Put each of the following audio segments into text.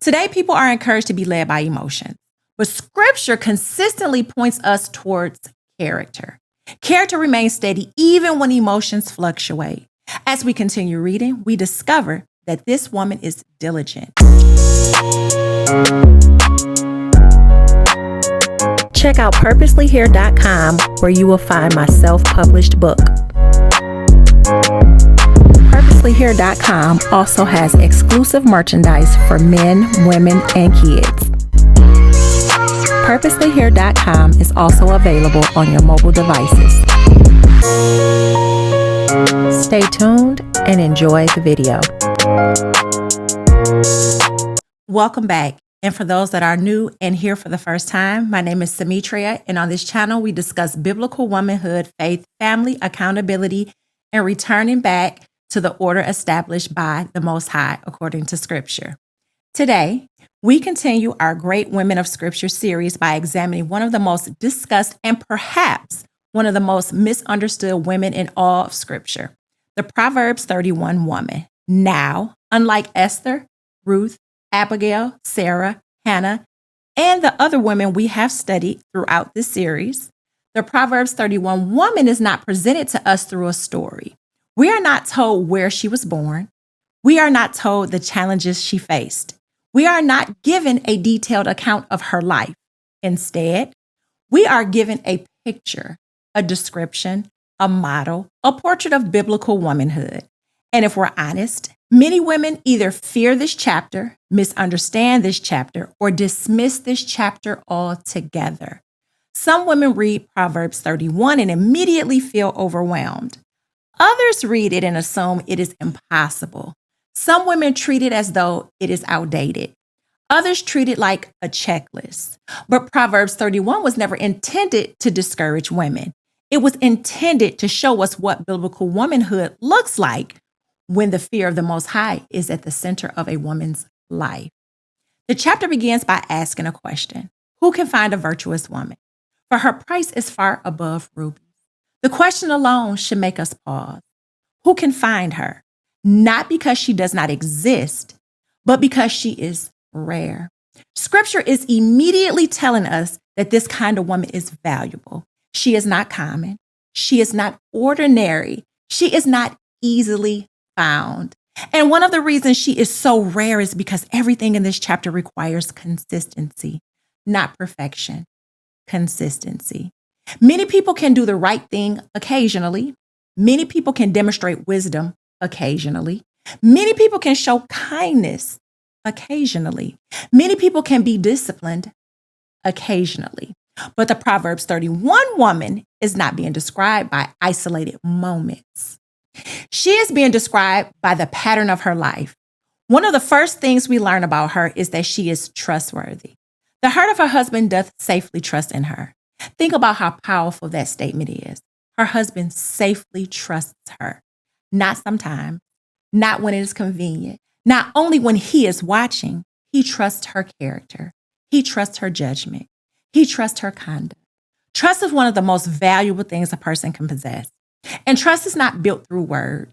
Today, people are encouraged to be led by emotions, but scripture consistently points us towards character. Character remains steady even when emotions fluctuate. As we continue reading, we discover that this woman is diligent. Check out purposelyhere.com where you will find my self-published book. Purposelyhere.com also has exclusive merchandise for men, women, and kids. Purposelyhere.com is also available on your mobile devices. Stay tuned and enjoy the video. Welcome back. And for those that are new and here for the first time, my name is Samitria, and on this channel, we discuss biblical womanhood, faith, family, accountability, and returning back to the order established by the Most High according to Scripture. Today, we continue our Great Women of Scripture series by examining one of the most discussed and perhaps one of the most misunderstood women in all of Scripture, the Proverbs 31 woman. Now, unlike Esther, Ruth, Abigail, Sarah, Hannah, and the other women we have studied throughout this series, the Proverbs 31 woman is not presented to us through a story. We are not told where she was born. We are not told the challenges she faced. We are not given a detailed account of her life. Instead, we are given a picture, a description, a model, a portrait of biblical womanhood. And if we're honest, many women either fear this chapter, misunderstand this chapter, or dismiss this chapter altogether. Some women read Proverbs 31 and immediately feel overwhelmed. Others read it and assume it is impossible. Some women treat it as though it is outdated. Others treat it like a checklist. But Proverbs 31 was never intended to discourage women. It was intended to show us what biblical womanhood looks like when the fear of the Most High is at the center of a woman's life. The chapter begins by asking a question: who can find a virtuous woman? For her price is far above rubies. The question alone should make us pause. Who can find her? Not because she does not exist, but because she is rare. Scripture is immediately telling us that this kind of woman is valuable. She is not common. She is not ordinary. She is not easily found. And one of the reasons she is so rare is because everything in this chapter requires consistency, not perfection. Consistency. Many people can do the right thing occasionally. Many people can demonstrate wisdom occasionally. Many people can show kindness occasionally. Many people can be disciplined occasionally. But the Proverbs 31 woman is not being described by isolated moments. She is being described by the pattern of her life. One of the first things we learn about her is that she is trustworthy. The heart of her husband doth safely trust in her. Think about how powerful that statement is. Her husband safely trusts her. Not sometimes, not when it is convenient, not only when he is watching. He trusts her character. He trusts her judgment. He trusts her conduct. Trust is one of the most valuable things a person can possess. And trust is not built through words.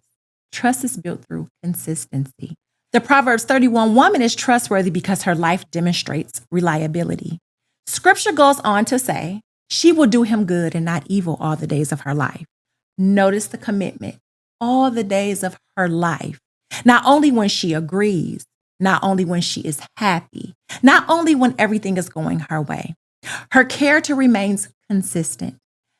Trust is built through consistency. The Proverbs 31 woman is trustworthy because her life demonstrates reliability. Scripture goes on to say, she will do him good and not evil all the days of her life. Notice the commitment, all the days of her life. Not only when she agrees, not only when she is happy, not only when everything is going her way. Her character remains consistent.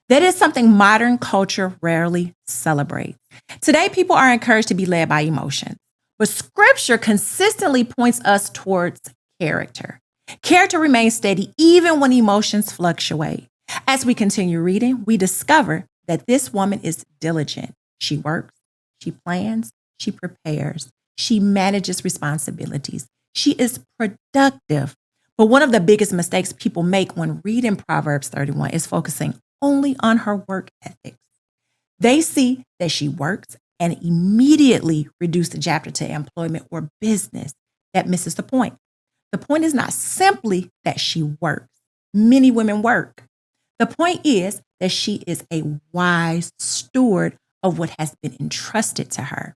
That is something modern culture rarely celebrates. Today, people are encouraged to be led by emotions, but Scripture consistently points us towards character. Character remains steady even when emotions fluctuate. As we continue reading, we discover that this woman is diligent. She works, she plans, she prepares, she manages responsibilities. She is productive. But one of the biggest mistakes people make when reading Proverbs 31 is focusing only on her work ethics. They see that she works and immediately reduce the chapter to employment or business. That misses the point. The point is not simply that she works. Many women work. The point is that she is a wise steward of what has been entrusted to her.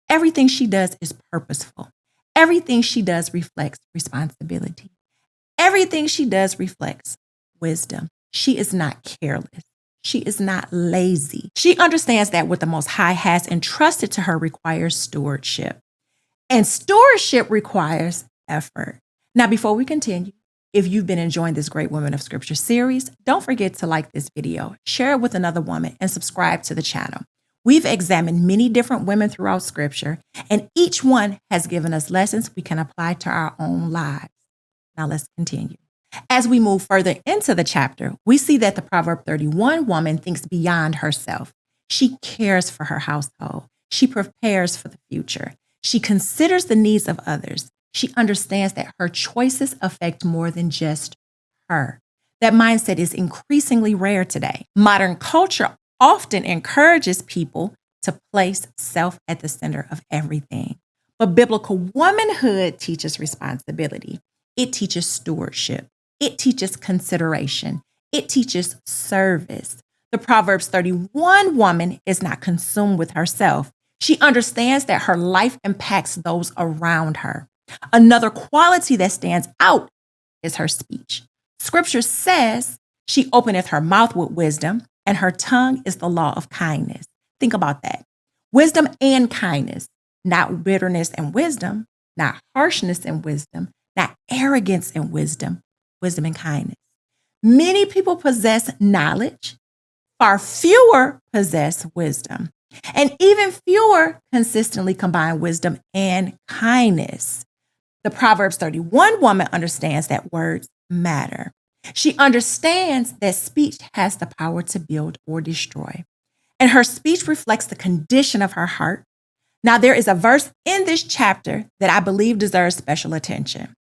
Everything she does is purposeful. Everything she does reflects responsibility. Everything she does reflects wisdom. She is not careless. She is not lazy. She understands that what the Most High has entrusted to her requires stewardship. And stewardship requires effort. Now, before we continue, if you've been enjoying this Great Women of Scripture series, don't forget to like this video, share it with another woman, and subscribe to the channel. We've examined many different women throughout Scripture, and each one has given us lessons we can apply to our own lives. Now, let's continue. As we move further into the chapter, we see that the Proverb 31 woman thinks beyond herself. She cares for her household. She prepares for the future. She considers the needs of others. She understands that her choices affect more than just her. That mindset is increasingly rare today. Modern culture often encourages people to place self at the center of everything. But biblical womanhood teaches responsibility. It teaches stewardship. It teaches consideration. It teaches service. The Proverbs 31 woman is not consumed with herself. She understands that her life impacts those around her. Another quality that stands out is her speech. Scripture says she openeth her mouth with wisdom, and her tongue is the law of kindness. Think about that. Wisdom and kindness, not bitterness and wisdom, not harshness and wisdom, not arrogance and wisdom, wisdom and kindness. Many people possess knowledge, far fewer possess wisdom, and even fewer consistently combine wisdom and kindness. The Proverbs 31 woman understands that words matter. She understands that speech has the power to build or destroy, and her speech reflects the condition of her heart. Now, there is a verse in this chapter that I believe deserves special attention.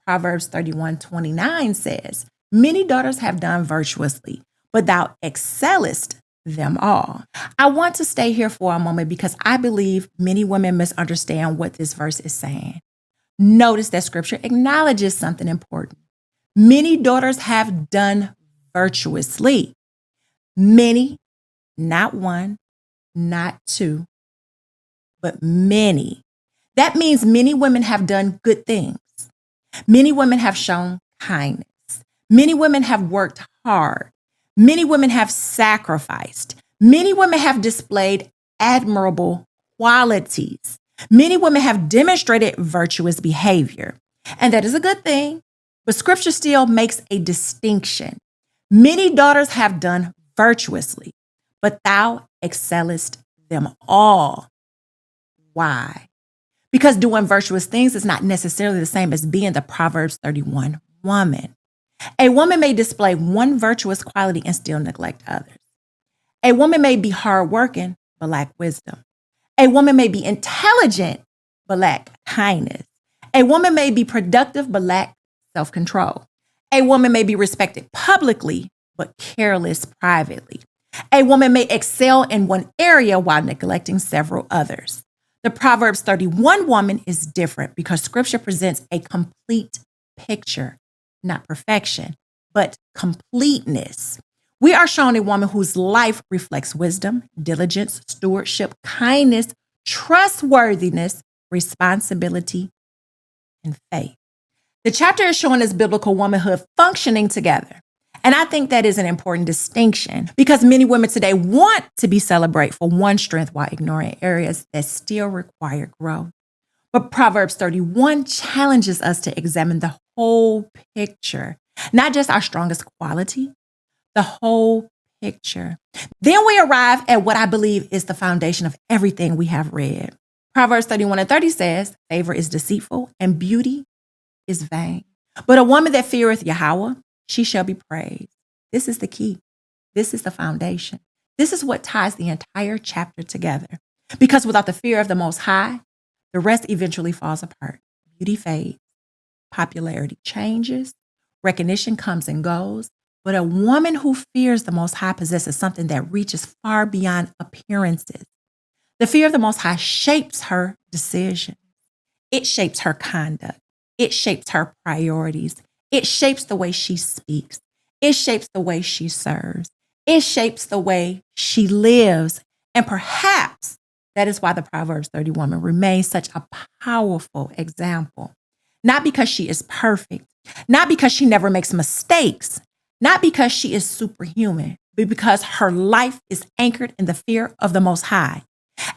Proverbs 31:29 says, "Many daughters have done virtuously, but thou excellest them all." I want to stay here for a moment because I believe many women misunderstand what this verse is saying. Notice that Scripture acknowledges something important. Many daughters have done virtuously. Many, not one, not two, but many. That means many women have done good things. Many women have shown kindness. Many women have worked hard. Many women have sacrificed. Many women have displayed admirable qualities. Many women have demonstrated virtuous behavior. And that is a good thing, but Scripture still makes a distinction. Many daughters have done virtuously, but thou excellest them all. Why? Because doing virtuous things is not necessarily the same as being the Proverbs 31 woman. A woman may display one virtuous quality and still neglect others. A woman may be hardworking, but lack wisdom. A woman may be intelligent, but lack kindness. A woman may be productive, but lack self-control. A woman may be respected publicly, but careless privately. A woman may excel in one area while neglecting several others. The Proverbs 31 woman is different because Scripture presents a complete picture, not perfection, but completeness. We are shown a woman whose life reflects wisdom, diligence, stewardship, kindness, trustworthiness, responsibility, and faith. The chapter is showing us biblical womanhood functioning together. And I think that is an important distinction because many women today want to be celebrated for one strength while ignoring areas that still require growth. But Proverbs 31 challenges us to examine the whole picture, not just our strongest quality, the whole picture. Then we arrive at what I believe is the foundation of everything we have read. Proverbs 31:30 says, "Favor is deceitful and beauty is vain. But a woman that feareth Yahweh, she shall be praised." This is the key. This is the foundation. This is what ties the entire chapter together. Because without the fear of the Most High, the rest eventually falls apart. Beauty fades. Popularity changes. Recognition comes and goes. But a woman who fears the Most High possesses something that reaches far beyond appearances. The fear of the Most High shapes her decisions. It shapes her conduct. It shapes her priorities. It shapes the way she speaks. It shapes the way she serves. It shapes the way she lives. And perhaps That is why the Proverbs 30 woman remains such a powerful example. Not because she is perfect, not because she never makes mistakes, not because she is superhuman, but because her life is anchored in the fear of the Most High.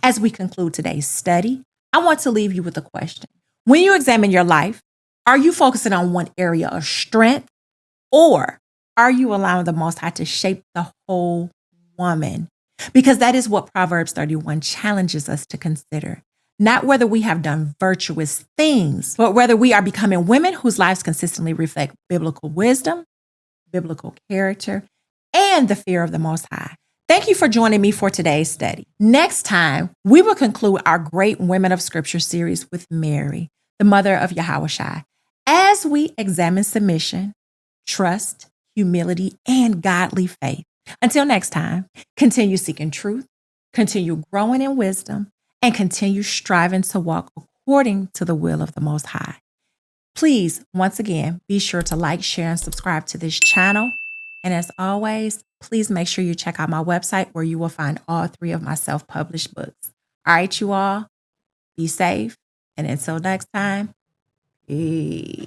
As we conclude today's study, I want to leave you with a question. When you examine your life, are you focusing on one area of strength, or are you allowing the Most High to shape the whole woman? Because that is what Proverbs 31 challenges us to consider. Not whether we have done virtuous things, but whether we are becoming women whose lives consistently reflect biblical wisdom, biblical character, and the fear of the Most High. Thank you for joining me for today's study. Next time, we will conclude our Great Women of Scripture series with Mary, the mother of Yahushua, as we examine submission, trust, humility, and godly faith. Until next time, continue seeking truth, continue growing in wisdom, and continue striving to walk according to the will of the Most High. Please, once again, be sure to like, share, and subscribe to this channel. And as always, please make sure you check out my website where you will find all 3 of my self-published books. All right, you all, be safe. And until next time, peace.